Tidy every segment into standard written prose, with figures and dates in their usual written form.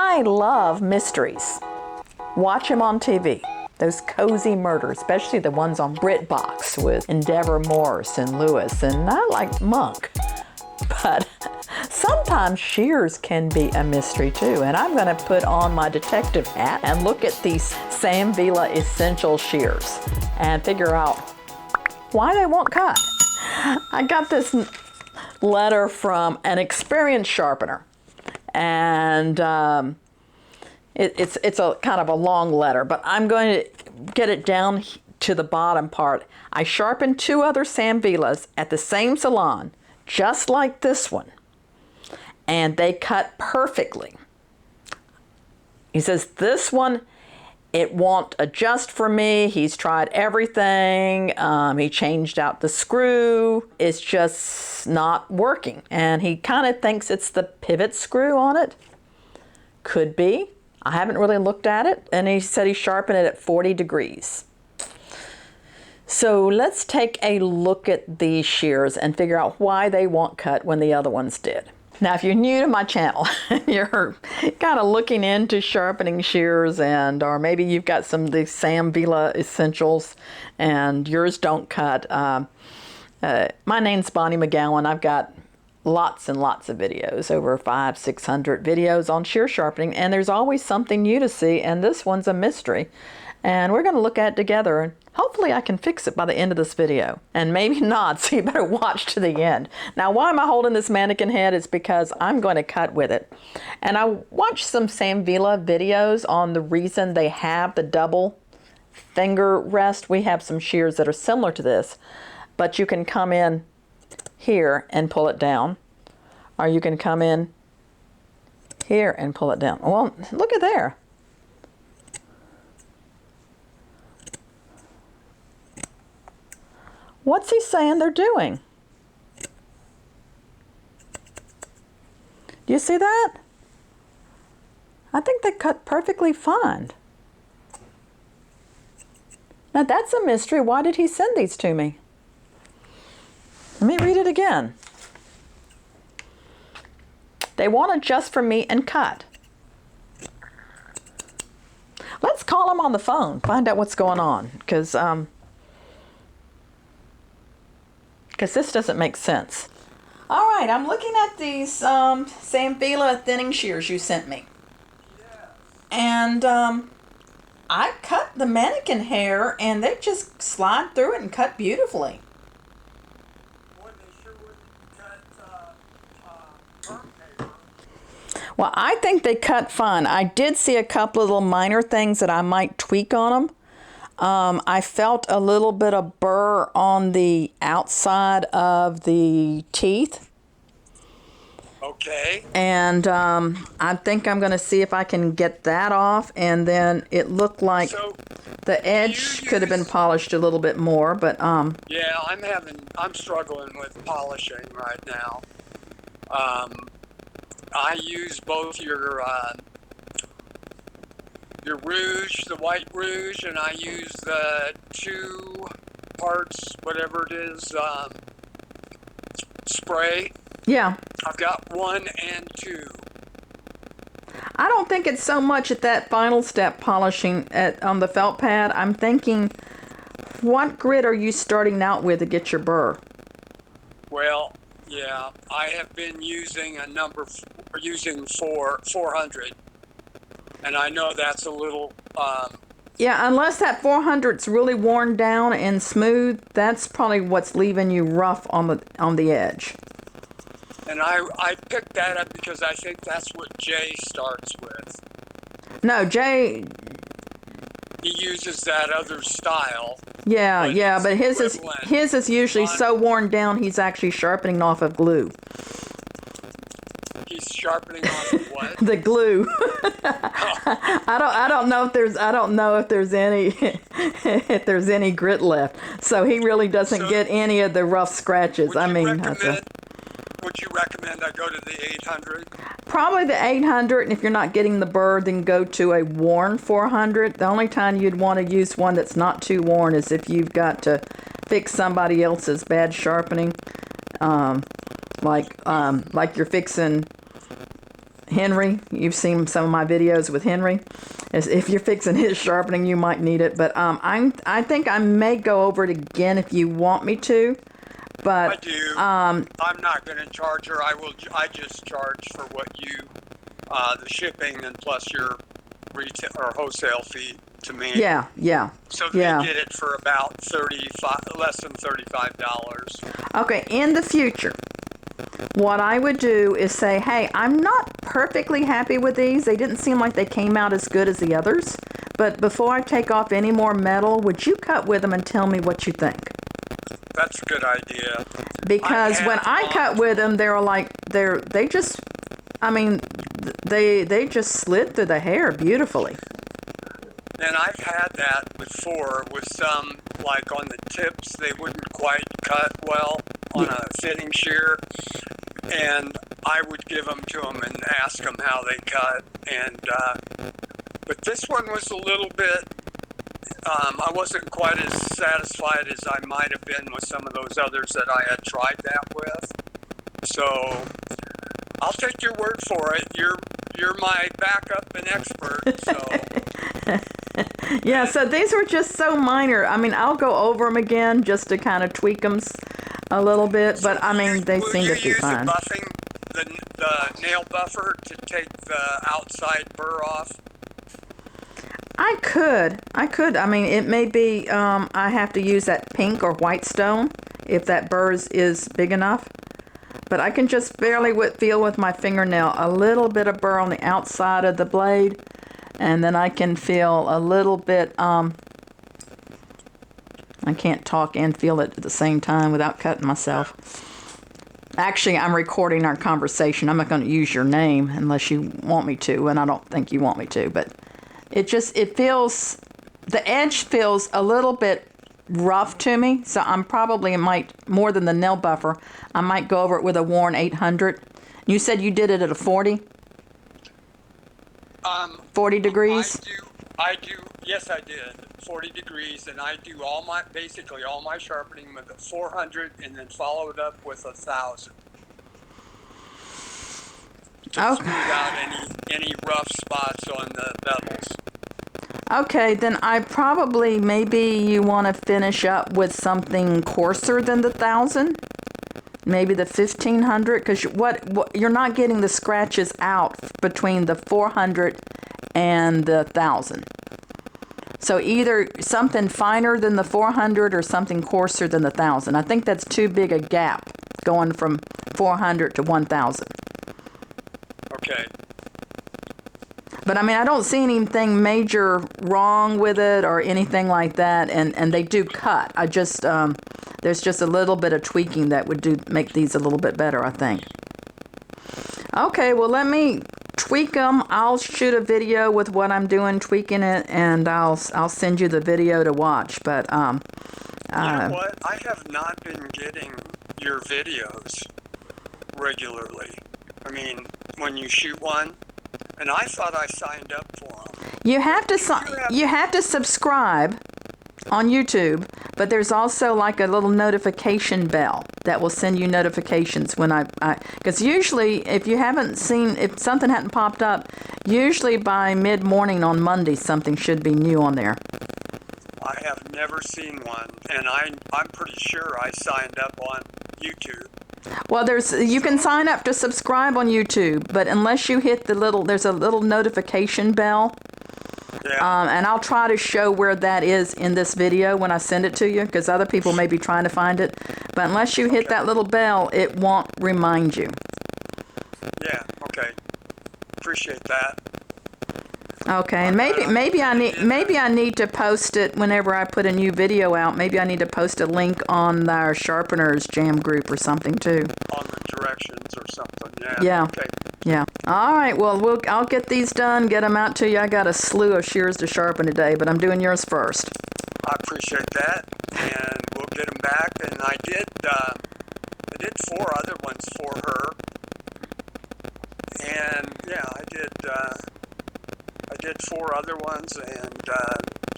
I love mysteries. Watch them on TV. Those cozy murders, especially the ones on BritBox with Endeavor Morse and Lewis, and I like Monk. But sometimes Shears can be a mystery too, and I'm going to put on my detective hat and look at these Sam Vila Essential Shears and figure out why they won't cut. I got this letter from an experienced sharpener, and it's a kind of a long letter, but I'm going to get it down to the bottom part. I sharpened 2 other Sam Vilas at the same salon, just like this one, and they cut perfectly. He says, this one, it won't adjust for me. He's tried everything. He changed out the screw. It's just not working. And he kind of thinks it's the pivot screw on it. Could be. I haven't really looked at it. And he said he sharpened it at 40 degrees. So let's take a look at these shears and figure out why they won't cut when the other ones did. Now, if you're new to my channel, you're kind of looking into sharpening shears, or maybe you've got some of the Sam Vila Essentials and yours don't cut. My name's Bonnie McGowan. I've got lots and lots of videos, over 500-600 videos on shear sharpening, and there's always something new to see, and this one's a mystery. And we're going to look at it together, and hopefully I can fix it by the end of this video. And maybe not, so you better watch to the end. Now, why am I holding this mannequin head? It's because I'm going to cut with it. And I watched some Sam Vila videos on the reason they have the double finger rest. We have some shears that are similar to this, but you can come in here and pull it down, or you can come in here and pull it down. Well, look at there. What's he saying they're doing? Do you see that? I think they cut perfectly fine. Now that's a mystery. Why did he send these to me? Let me read it again. They won't adjust for me and cut. Let's call him on the phone, find out what's going on, because this doesn't make sense. All right, I'm looking at these Sam Vila thinning shears you sent me. And I cut the mannequin hair, and they just slide through it and cut beautifully. Well, I think they cut fine. I did see a couple of little minor things that I might tweak on them. I felt a little bit of burr on the outside of the teeth. Okay. And I think I'm going to see if I can get that off. And then it looked like the edge could have been polished a little bit more, but yeah, I'm struggling with polishing right now. I use both your rouge, the white rouge, and I use the 2 parts, whatever it is, spray. yeah. I've got 1 and 2. I don't think it's so much at that final step polishing on the felt pad. I'm thinking, what grit are you starting out with to get your burr? Well, yeah, I have been using using 400. And I know that's a little... yeah, unless that 400's really worn down and smooth, that's probably what's leaving you rough on the edge. And I picked that up because I think that's what Jay starts with. No, Jay... He uses that other style. Yeah, but his is usually so worn down he's actually sharpening off of glue. He's sharpening off of what? The glue. I don't know if there's any grit left. So he really doesn't get any of the rough scratches. Would you recommend I go to the 800? Probably the 800, and if you're not getting the burr, then go to a worn 400. The only time you'd want to use one that's not too worn is if you've got to fix somebody else's bad sharpening, like you're fixing Henry. You've seen some of my videos with Henry. If you're fixing his sharpening, you might need it. But I think I may go over it again if you want me to. But I do. I'm not going to charge her. I just charge for what you, the shipping and plus your retail or wholesale fee to me. Yeah. So they get it for about less than $35. Okay. In the future, what I would do is say, hey, I'm not perfectly happy with these. They didn't seem like they came out as good as the others. But before I take off any more metal, would you cut with them and tell me what you think? That's a good idea. Because when I cut with them, they just slid through the hair beautifully. And I've had that before with some, like on the tips, they wouldn't quite cut well on a fitting shear. And I would give them to them and ask them how they cut. And but this one was a little bit, I wasn't quite as satisfied as I might have been with some of those others that I had tried that with. So I'll take your word for it. You're my backup and expert. So yeah. So these were just so minor. I mean, I'll go over them again just to kind of tweak them a little bit. But I mean, they seem to be fine. Will you use the nail buffer to take the outside burr off? I could. I mean, it may be I have to use that pink or white stone if that burr is big enough. But I can just barely feel with my fingernail a little bit of burr on the outside of the blade. And then I can feel a little bit, I can't talk and feel it at the same time without cutting myself. Actually, I'm recording our conversation. I'm not going to use your name unless you want me to, and I don't think you want me to. But it feels, the edge feels a little bit rough to me. So more than the nail buffer, I might go over it with a Warren 800. You said you did it at a 40? 40 degrees? I do, yes I did, 40 degrees, and I do basically all my sharpening with a 400 and then follow it up with 1,000. To smooth out any rough spots on the bevels. Okay, then maybe you want to finish up with something coarser than the 1,000? Maybe the 1,500, because you're not getting the scratches out between the 400 and the 1,000. So either something finer than the 400 or something coarser than the 1,000. I think that's too big a gap going from 400 to 1,000. Okay. But I mean, I don't see anything major wrong with it or anything like that, and they do cut. I just there's just a little bit of tweaking that would make these a little bit better, I think. Okay, well, let me tweak them. I'll shoot a video with what I'm doing, tweaking it, and I'll send you the video to watch. But you know what? I have not been getting your videos regularly. I mean, when you shoot one. And I thought I signed up for them. You have to subscribe on YouTube, but there's also like a little notification bell that will send you notifications when because usually if something hadn't popped up, usually by mid-morning on Monday something should be new on there. I have never seen one, and I'm pretty sure I signed up on YouTube. Well, you can sign up to subscribe on YouTube, but unless you hit there's a little notification bell. Yeah. And I'll try to show where that is in this video when I send it to you, because other people may be trying to find it. But unless you hit that little bell, it won't remind you. Yeah. Okay. Appreciate that. Okay, and maybe I need to post it whenever I put a new video out. Maybe I need to post a link on our Sharpeners Jam group or something too. On the directions or something. Yeah. Yeah. Okay. Yeah. All right. Well, I'll get these done. Get them out to you. I got a slew of shears to sharpen today, but I'm doing yours first. I appreciate that, and we'll get them back. And I did 4 other ones for her, and yeah, I did 4 other ones, and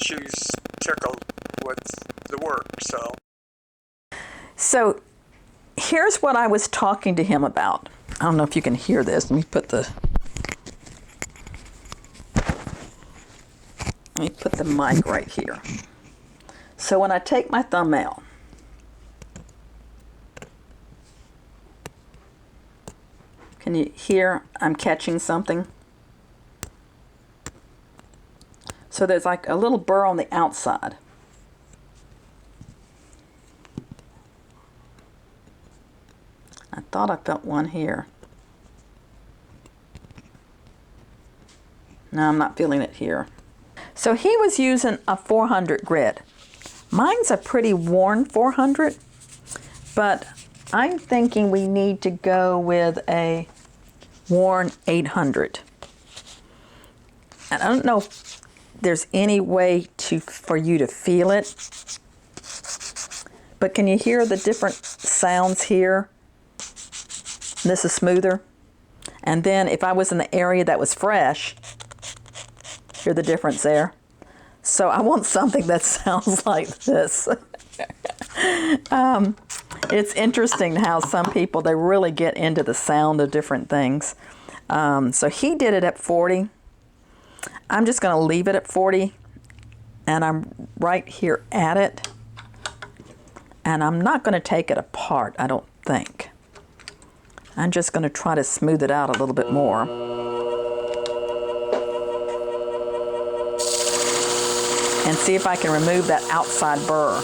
she's tickled with the work. So here's what I was talking to him about. I don't know if you can hear this. Let me put the Let me put the mic right here. So when I take my thumbnail, can you hear I'm catching something? So there's like a little burr on the outside. I thought I felt one here. No, I'm not feeling it here. So he was using a 400 grit. Mine's a pretty worn 400, but I'm thinking we need to go with a worn 800. And I don't know if there's any way for you to feel it, but can you hear the different sounds here? This is smoother. And then if I was in the area that was fresh, hear the difference there. So I want something that sounds like this. It's interesting how some people, they really get into the sound of different things. So he did it at 40. I'm just going to leave it at 40. And I'm right here at it. And I'm not going to take it apart, I don't think. I'm just going to try to smooth it out a little bit more. And see if I can remove that outside burr.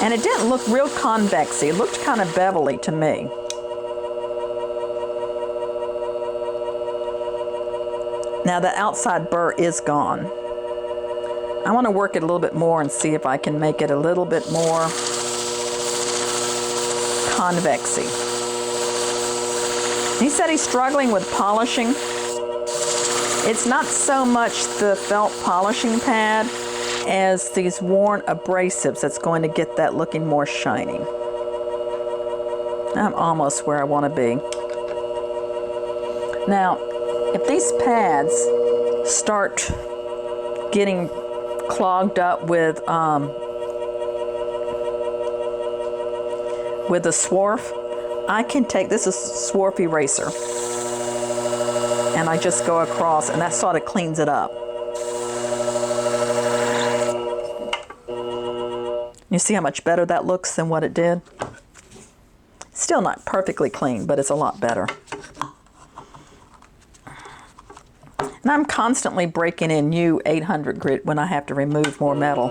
And it didn't look real convexy. It looked kind of bevelly to me. Now the outside burr is gone. I want to work it a little bit more and see if I can make it a little bit more convexy. He said he's struggling with polishing. It's not so much the felt polishing pad as these worn abrasives that's going to get that looking more shiny. I'm almost where I want to be. Now, if these pads start getting clogged up with the swarf, I can take, this is swarf eraser, and I just go across, and that sort of cleans it up. You see how much better that looks than what it did? Still not perfectly clean, but it's a lot better. And I'm constantly breaking in new 800 grit when I have to remove more metal.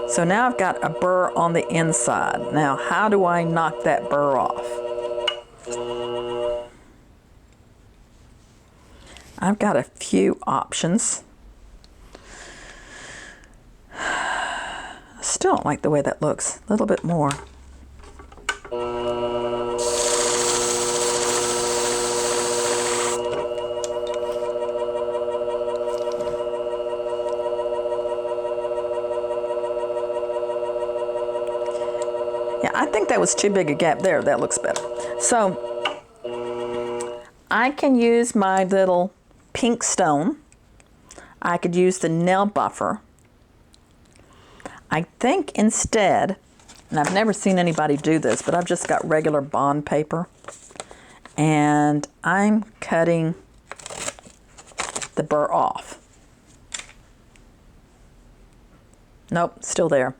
So now I've got a burr on the inside. Now, how do I knock that burr off? I've got a few options. Still don't like the way that looks. A little bit more. Yeah, I think that was too big a gap there. That looks better. So I can use my little pink stone. I could use the nail buffer. I think instead, and I've never seen anybody do this, but I've just got regular bond paper, and I'm cutting the burr off. Nope, still there.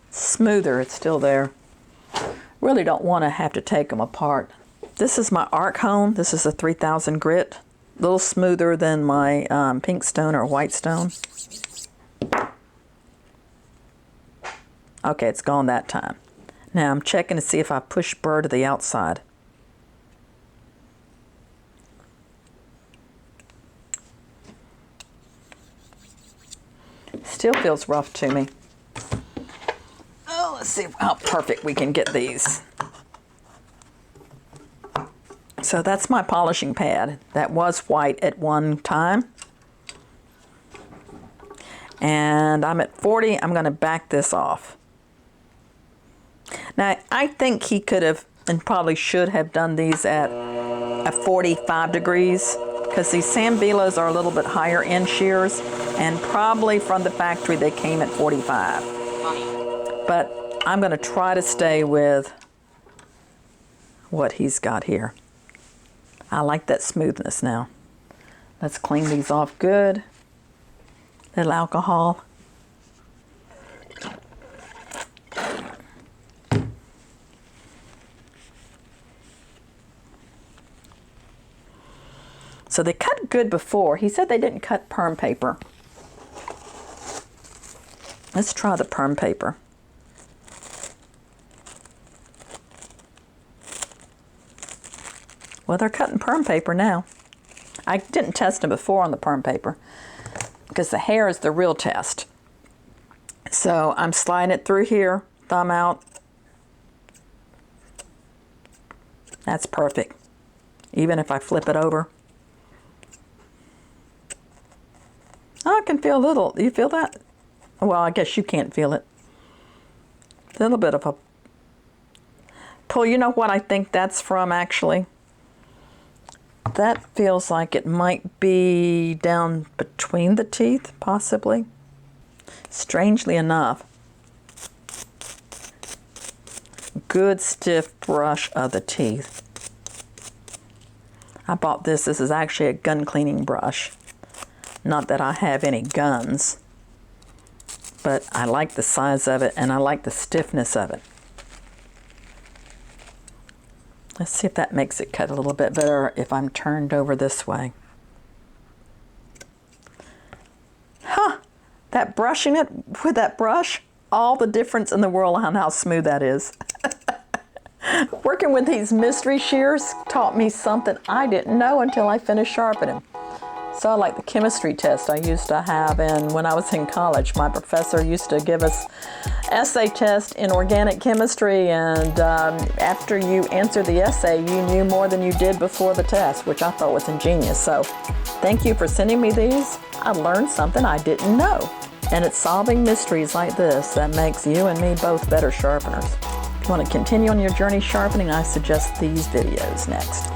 Smoother, it's still there. Really don't want to have to take them apart. This is my arc hone. This is a 3000 grit. A little smoother than my pink stone or white stone. Okay, it's gone that time. Now I'm checking to see if I push burr to the outside. Still feels rough to me. Oh, let's see how perfect we can get these. So that's my polishing pad. That was white at one time. And I'm at 40. I'm going to back this off. Now, I think he could have and probably should have done these at 45 degrees because these Sambilas are a little bit higher end shears, and probably from the factory they came at 45. But I'm going to try to stay with what he's got here. I like that smoothness now. Let's clean these off good. Little alcohol. So they cut good before. He said they didn't cut perm paper. Let's try the perm paper. Well, they're cutting perm paper now. I didn't test them before on the perm paper because the hair is the real test. So I'm sliding it through here, thumb out. That's perfect. Even if I flip it over. Oh, I can feel a little. You feel that? Well, I guess you can't feel it. A little bit of a pull. You know what I think that's from, actually? That feels like it might be down between the teeth, possibly. Strangely enough. Good stiff brush of the teeth. I bought this. This is actually a gun cleaning brush. Not that I have any guns, but I like the size of it and I like the stiffness of it. Let's see if that makes it cut a little bit better if I'm turned over this way. Huh, that brushing it with that brush, all the difference in the world on how smooth that is. Working with these mystery shears taught me something I didn't know until I finished sharpening. So like the chemistry test I used to have, and when I was in college, my professor used to give us essay test in organic chemistry, and after you answered the essay, you knew more than you did before the test, which I thought was ingenious. So thank you for sending me these. I learned something I didn't know, and it's solving mysteries like this that makes you and me both better sharpeners. If you want to continue on your journey sharpening, I suggest these videos next.